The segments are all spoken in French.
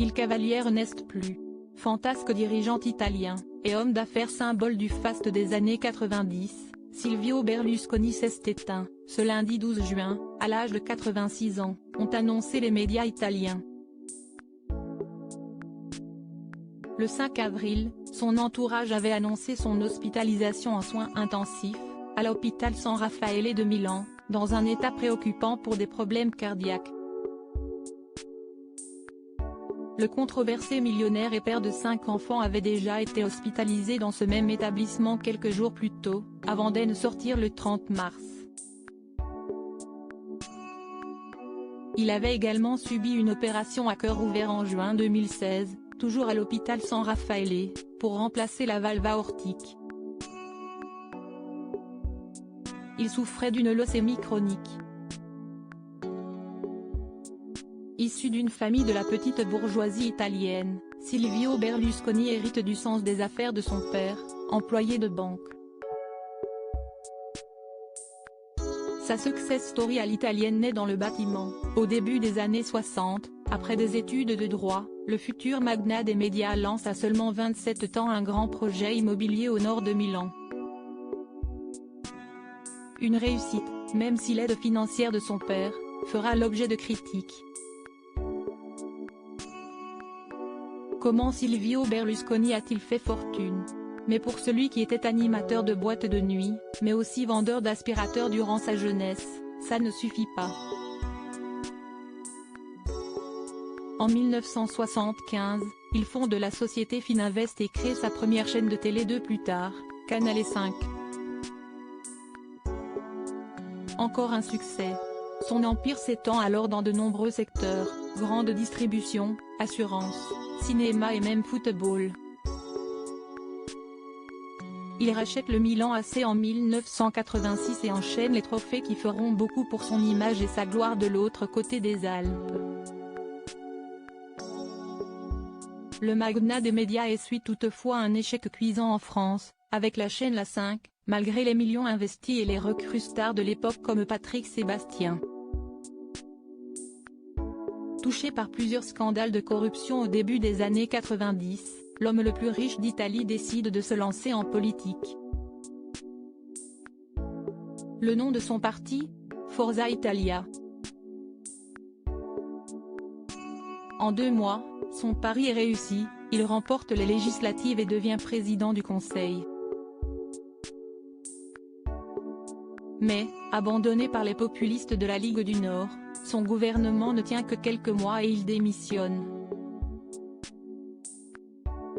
Il Cavaliere n'est plus. Fantasque dirigeant italien, et homme d'affaires symbole du faste des années 90, Silvio Berlusconi s'est éteint, ce lundi 12 juin, à l'âge de 86 ans, ont annoncé les médias italiens. Le 5 avril, son entourage avait annoncé son hospitalisation en soins intensifs, à l'hôpital San Raffaele de Milan, dans un état préoccupant pour des problèmes cardiaques. Le controversé millionnaire et père de 5 enfants avait déjà été hospitalisé dans ce même établissement quelques jours plus tôt, avant de sortir le 30 mars. Il avait également subi une opération à cœur ouvert en juin 2016, toujours à l'hôpital San Raffaele, pour remplacer la valve aortique. Il souffrait d'une leucémie chronique. Issu d'une famille de la petite bourgeoisie italienne, Silvio Berlusconi hérite du sens des affaires de son père, employé de banque. Sa success story à l'italienne naît dans le bâtiment. Au début des années 60, après des études de droit, le futur magnat des médias lance à seulement 27 ans un grand projet immobilier au nord de Milan. Une réussite, même si l'aide financière de son père fera l'objet de critiques. Comment Silvio Berlusconi a-t-il fait fortune? Mais pour celui qui était animateur de boîte de nuit, mais aussi vendeur d'aspirateurs durant sa jeunesse, ça ne suffit pas. En 1975, il fonde la société Fininvest et crée sa première chaîne de télé 2 plus tard, Canale 5. Encore un succès. Son empire s'étend alors dans de nombreux secteurs, grande distribution, assurance, cinéma et même football. Il rachète le Milan AC en 1986 et enchaîne les trophées qui feront beaucoup pour son image et sa gloire de l'autre côté des Alpes. Le magnat des médias essuie toutefois un échec cuisant en France, avec la chaîne La 5, malgré les millions investis et les recrues stars de l'époque comme Patrick Sébastien. Touché par plusieurs scandales de corruption au début des années 90, l'homme le plus riche d'Italie décide de se lancer en politique. Le nom de son parti? Forza Italia. En 2 mois, son pari est réussi, il remporte les législatives et devient président du Conseil. Mais, abandonné par les populistes de la Ligue du Nord, son gouvernement ne tient que quelques mois et il démissionne.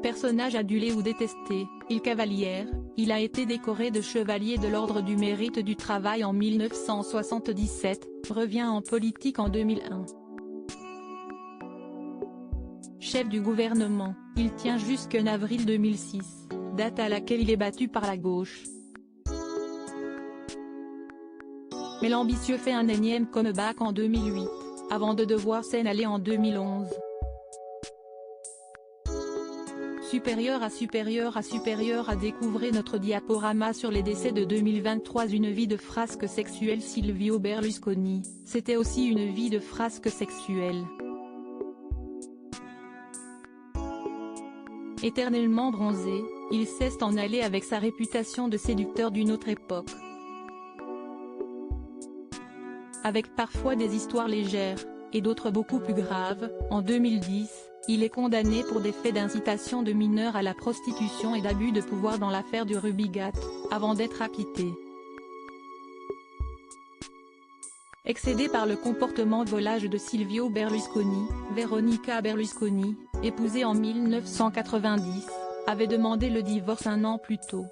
Personnage adulé ou détesté, Il Cavaliere, il a été décoré de chevalier de l'Ordre du Mérite du Travail en 1977, revient en politique en 2001. Chef du gouvernement, il tient jusqu'en avril 2006, date à laquelle il est battu par la gauche. Mais l'ambitieux fait un énième comeback en 2008, avant de devoir s'en aller en 2011. Supérieur à découvrir notre diaporama sur les décès de 2023. Une vie de frasque sexuelle. Silvio Berlusconi, c'était aussi une vie de frasque sexuelle. Éternellement bronzé, il cesse en aller avec sa réputation de séducteur d'une autre époque. Avec parfois des histoires légères, et d'autres beaucoup plus graves, en 2010, il est condamné pour des faits d'incitation de mineurs à la prostitution et d'abus de pouvoir dans l'affaire du Rubygate, avant d'être acquitté. Excédée par le comportement volage de Silvio Berlusconi, Veronica Berlusconi, épousée en 1990, avait demandé le divorce 1 an plus tôt.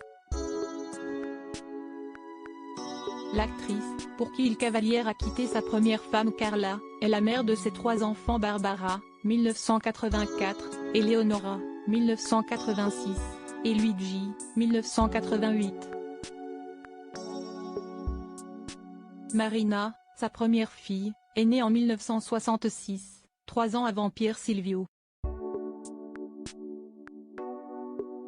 L'actrice, pour qui Il Cavaliere a quitté sa première femme Carla, est la mère de ses 3 enfants Barbara, 1984, Eleonora, 1986, et Luigi, 1988. Marina, sa première fille, est née en 1966, 3 ans avant Pier Silvio.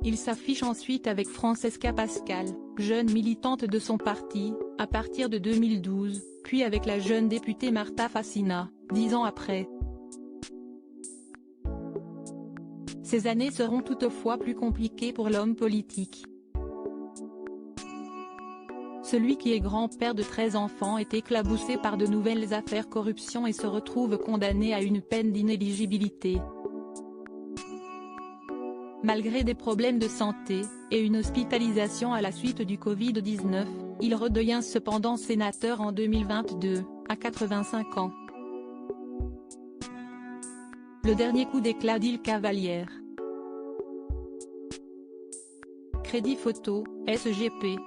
Il s'affiche ensuite avec Francesca Pascal, jeune militante de son parti, à partir de 2012, puis avec la jeune députée Marta Fassina, 10 ans après. Ces années seront toutefois plus compliquées pour l'homme politique. Celui qui est grand-père de 13 enfants est éclaboussé par de nouvelles affaires corruption et se retrouve condamné à une peine d'inéligibilité. Malgré des problèmes de santé, et une hospitalisation à la suite du Covid-19, il redevient cependant sénateur en 2022, à 85 ans. Le dernier coup d'éclat d'Il Cavaliere. Crédit Photo, SGP.